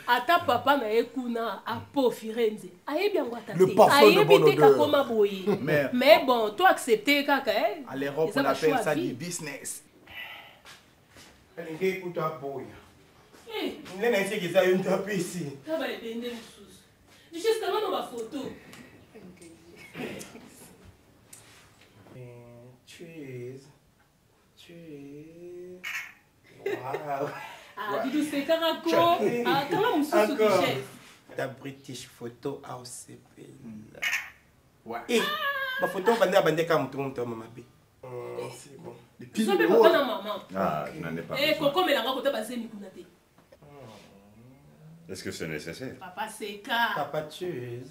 ata papa na ekuna apo Firenze. Ayebi yango ata te. Le parfum de bonne odeur. Koma boyi. Mais bon, toi accepter kaka À l'Europe, on appelle ça du business. Allez, écoute un boy. Il n'a essayé ça une tape ici. Ça va dépendre sous. Jusqu'à là, on va photo. Cheese. Wow. Ah, Doudou, c'est Caracol. Ah, comment on se soutient? La British Photo House. Ouais. Et Ma photo va venir à bander comme tout le monde, maman. C'est bon. Depuis le haut. Ah, je n'en ai pas besoin. besoin. Comment il a côté basé Mikunate? Est-ce que c'est nécessaire? Papa, c'est cas. Papa, tu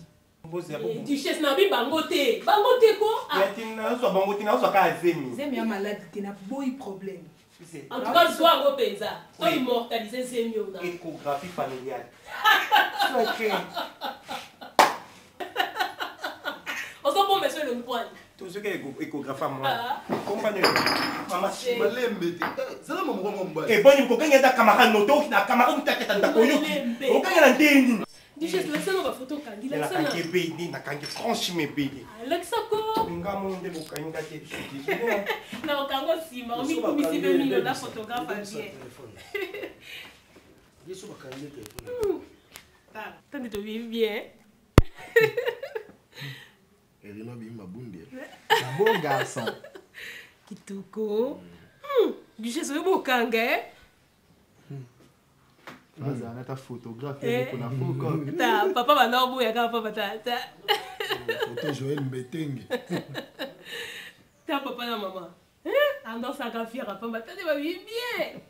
Duchesse Nabi Bangote. Bangote quoi? Zemi a malade, tu n'as pas eu problème. En tout cas, sois un Penza. Sois immortalisé, c'est mieux. Échographie familiale. On s'en peut, monsieur le point. Tout ce qui est échographe à moi. Compagnie. Maman, c'est malembe. C'est là mon moment. Et bon, il faut gagner des camarades noto, des camarades qui t'attendent dans le pays. On gagne un ding. Duchesse, laissez-nous ma photo kangi. La kangi béni, la kangi franchement béni. Alexa ko. Nga monde mo kanga te. Na kango sima, mi kumisi be mi la photographe bien. Yesu bakanje téléphone. Tandis de vivre bien. Elina bimba bunde. Un beau garçon. Kitoko. Duchesse, c'est beau kanga. Vas-y, on a ta photographe, on a photo. Ta papa va non bouya ka papa ta. Photo Joël Mbetenge. Ta papa na maman. En dans sa graffière à papa, ta va vivre bien.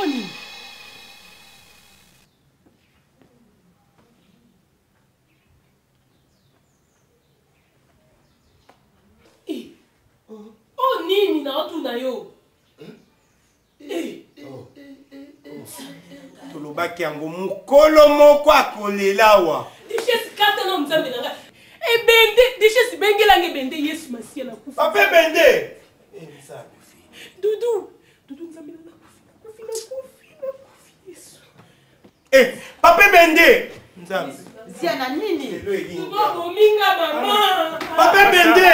Oni. Oh nini na otu na yo. Tolobaki yango mukolo moko akolela wa. Duchesse kata na mzambe na. Ebende, Duchesse bengela ngebende Yesu Masia na kufa. Papa bende. Dudu, Dudu mzambe na kufi Yesu. Papa bende. Nzambe. Ziana nini? Tuko minga mama. Papa bende.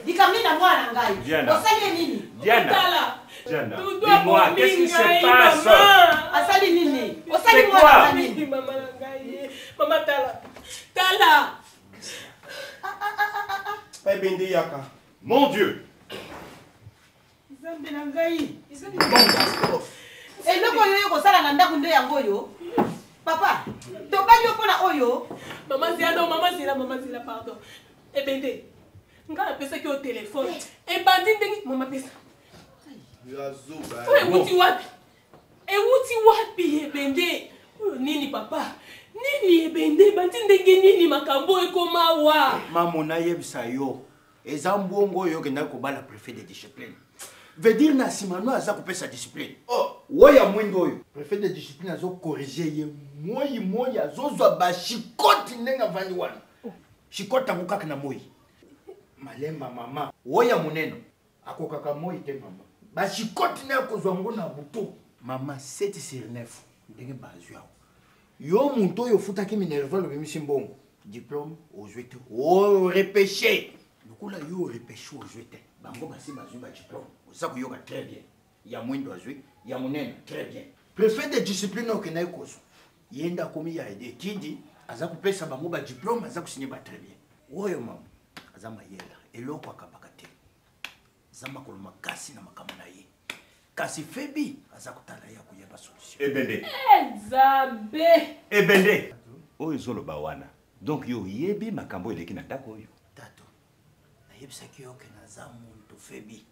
Dikamina mwana ngai. Diana. Osali nini? Diana. Diana. Dis-moi, qu'est-ce qui se passe? Asali nini? Osali mwana nini? Maman ngai. Mama Tala. Tala. Papa bende yaka. Mon Dieu. Nzambe na ngai. Eloko yoyo kosala na ndako nde yango yo. Papa, tobali yo pona oyo. Maman Zila, pardon. Ebende. Nga apesa ki au téléphone. Ebandi ndengi mama pesa. Ewuti wapi ebende? Nini papa? Nini ebende? Bandi ndengi nini makambo ekoma wa? Maman na yebisa yo. Eza mbongo yo kenda kobala préfet de discipline. Veut dire na simano aza kopesa discipline. Oh, woya mwindo oyo. Préfet de discipline azo corriger ye moyi azozwa ba shikoti ndenga vani wana. Shikota kukaka na moyi. Malemba mama. Woya muneno. Akokaka moyi te mama. Ba shikoti na kozwa ngo na buto. Mama 7 sur 9 ndenge bazu yao. Yo muntu oyo futaki minerval bimisi mbongo. Diplôme aux jouets. Oh repêché. Lukula yo repêché aux jouets. Bango basi bazu ba diplôme. Ça que yoga très bien. Il y a moins d'oiseaux, il y a mon très bien. Préfet de discipline au Kenya koso. Yenda komi ya étude, aza kupesa bango ba diplôme, aza kusigner ba très bien. Oyo mama, aza mayela, eloko akapakate. Zama koloma kasi na makamana ye. Kasi febi, aza kutala ya kuyeba solution. Ebende. Zabe. Ebende. Oyo zolo bawana. Donc yo yebi makambo eleki na ndako oyo. Tato. Na yebisa ki yo kena za muntu febi.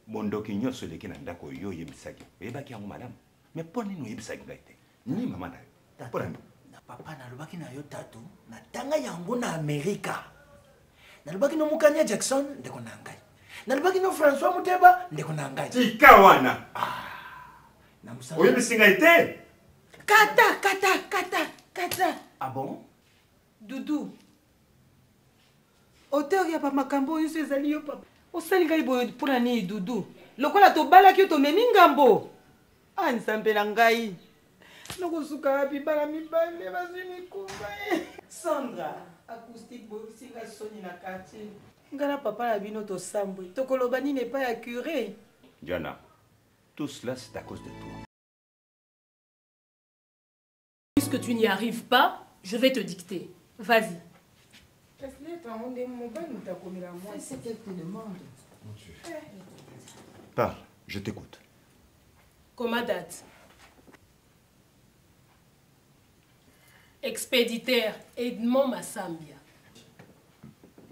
Mondoki nyonso eleki na ndako yo yebisaki. Oyebaki yango malamu. Mais mpo nini oyebisaki ngai te? Ni mama na yo. Mpo nani? Na papa nalobaki na yo tato, na tanga yango na Amerika. Nalobaki no Mukanya Jackson ndeko na ngai. Nalobaki no François Muteba ndeko na ngai. Tika wana. Na musala. Oyebisi ngai te? Kata. Ah bon? Dudu. Auteur ya pa makambo yo ezali yo papa. Osali ngai boyo pona ni Dudu. Lokola tobalaki yo tomemi ngambo. Ah nzambe na ngai. Nakosuka wapi bana mibale bazini kumba. Sandra, acoustique boyo singa soni na quartier. Ngala papa la bino to sambwe. Tokoloba ni n'est pas ya curé. Diana, tout cela c'est à cause de toi. Puisque tu n'y arrives pas, je vais te dicter. Vas-y. Parle, je t'écoute. Comment date? Expéditeur Edmond Massambia.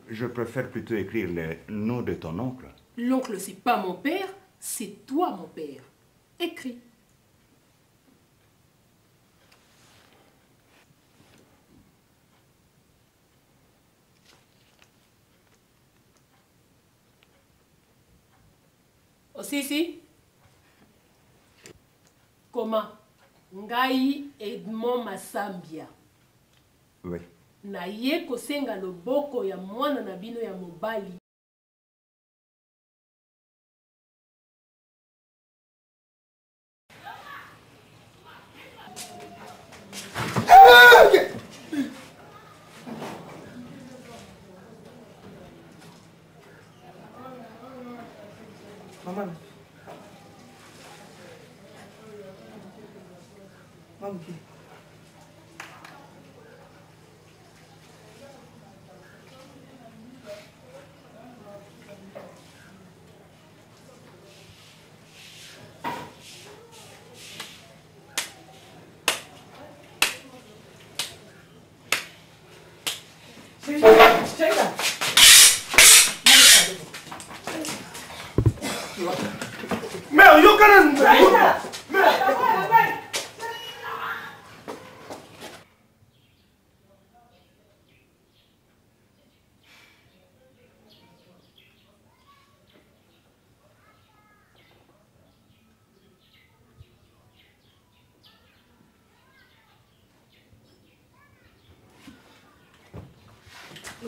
Je préfère plutôt écrire le nom de ton oncle. L'oncle, c'est pas mon père, c'est toi, mon père. Écris. Aussi, si. Comment? Ngai Edmond Massambia. Oui. Na ye kosenga loboko ya mwana na bino ya mobali. Maman. Maman. Merde, yo kanan.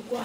Quoi?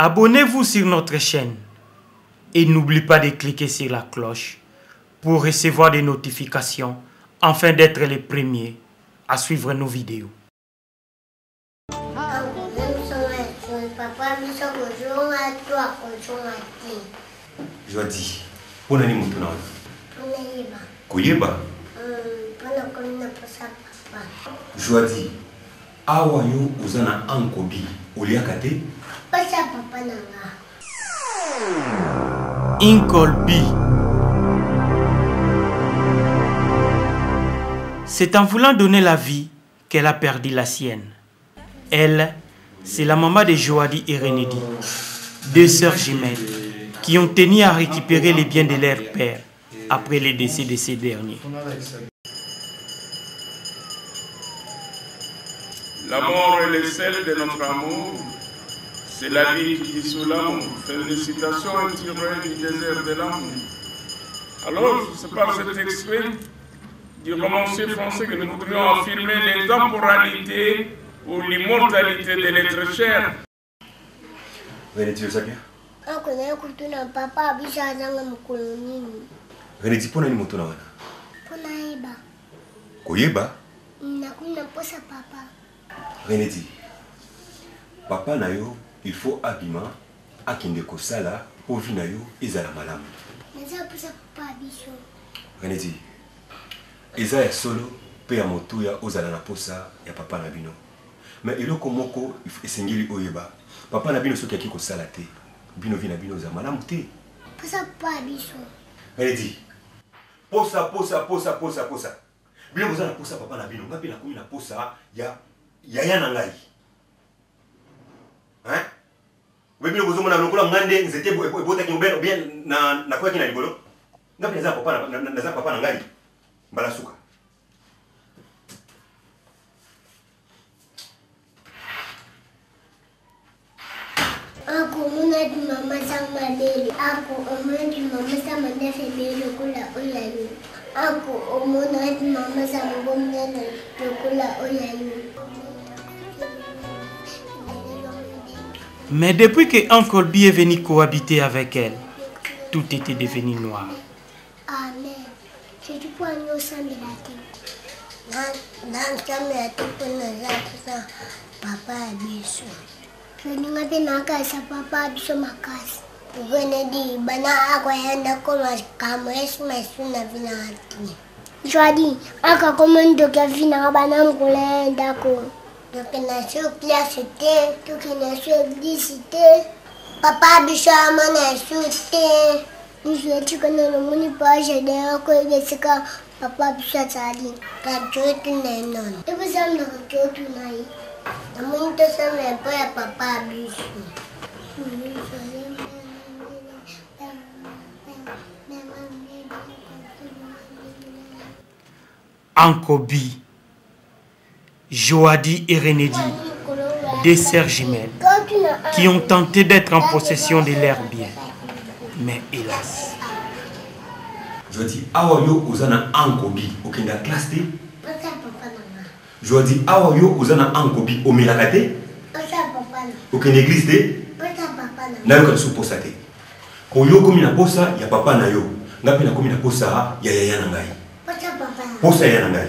Abonnez-vous sur notre chaîne et n'oubliez pas de cliquer sur la cloche pour recevoir des notifications afin d'être les premiers à suivre nos vidéos. Joadi, pona ni mutu na Kuyeba. Joadi, awa yo uzana ankobi uliakate. Inkolbi. C'est en voulant donner la vie qu'elle a perdu la sienne. Elle, c'est la maman de Joadi et Renedi, deux sœurs jumelles qui ont tenu à récupérer les biens de leur père après le décès de ces derniers. La mort est le sel de notre amour. C'est la vie qui dissout l'amour. Félicitations tirées du désert de l'amour. Alors, c'est par cet extrait du romancier français que nous voudrions affirmer l'intemporalité ou l'immortalité de l'être cher. Renedi, tu sais bien? Papa, Renedi, pona ni mutu na wana? Kuyeba? Papa. Renedi, papa na yo, il faut abima, akinde kosala, pour vi na yo, ezala malamu. Renedi, eza ya solo, pe ya motuya, ozala na posa, ya papa na bino. Mais iloko moko, esengeli oyeba, papa na bino soki aki kosala te, bino vi na bino eza malamu te. Renedi, posa. Bino boza na posa papa na bino, ngapi na komi na posa, ya na ngai. Hein? Oui, bino bozo mona lokola ngande nzete ebota ki ngobeno bien na kwa ki na libolo. Ngapi na za papa na ngai. Mbala suka. Ako muna di mama sang madeli. Ako muna di mama sang manefele kula oyayo. Ako muna di mama sang bomna kula oyayo. Mais depuis que Uncle B est venu cohabiter avec elle, tout était devenu noir. Amen. Je dis pour nous samedi dans samedi pour nous papa biso. Je n'ai pas de sa papa biso makas. Venez dire bana akwenda koma kama esmesu na vinati. Joadi aka komendo ka vina bana mkulenda ko. Donc na sur place c'était tout qui na sur disité. Papa biso amana sute. Nous tu connais le moni page de ko desika papa biso tsali. Ka jotu nenon. Et vous avez le jotu nai. Na moni to sama pa ya papa biso. Ankobi, Joadi et Renedi, des sœurs jumelles, qui ont tenté d'être en possession de leurs biens. Mais hélas. Je dis, awayo uzana Ankobi, okenda classe T. Je dis, awayo uzana Ankobi, omelakate. Okenda église T. Nayo kan suposa te. Oyo komi na posa ya papa na yo. Ngapi na komi na posa ya yaya na ngai. Posa ya na ngai.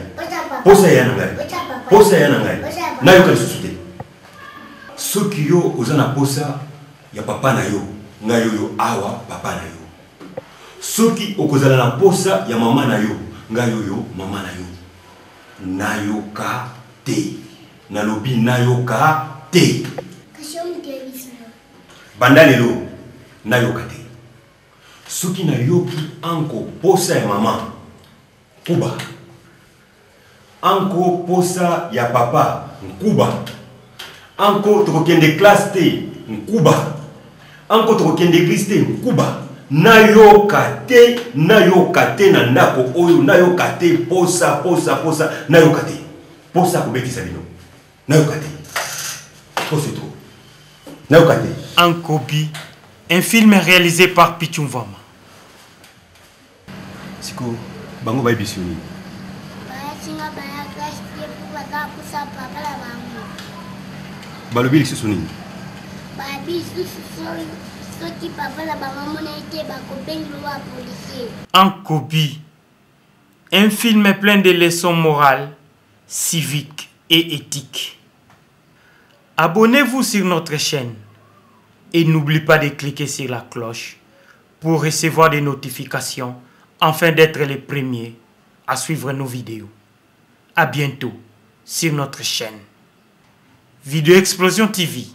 Posa ya na ngai. Posa ya na ngai. Nayo kan susu te. Soki yo ozana posa ya papa na yo, ngai yo awa papa na yo. Soki okozala na posa ya mama na yo, ngai yo mama na yo. Nayoka te. Nalobi nayoka te. Banda lelo nayoka te. Soki nayoki anko posa ya mama kuba. Anko posa ya papa nkuba. Anko tokokende classe te nkuba. Anko tokokende église te nkuba. Nayoka te na ndako oyo nayoka te posa nayoka te. Posa kobetisa bino. Nayoka te. Posa to. Nayoka te. Ankobi, un film réalisé par Pichumvama. Siko, bango bai bisuni. Balobi lisusuni. Ankobi, un film plein de leçons morales, civiques et éthiques. Abonnez-vous sur notre chaîne et n'oubliez pas de cliquer sur la cloche pour recevoir des notifications afin d'être les premiers à suivre nos vidéos. À bientôt sur notre chaîne. Vidéo Explosion TV.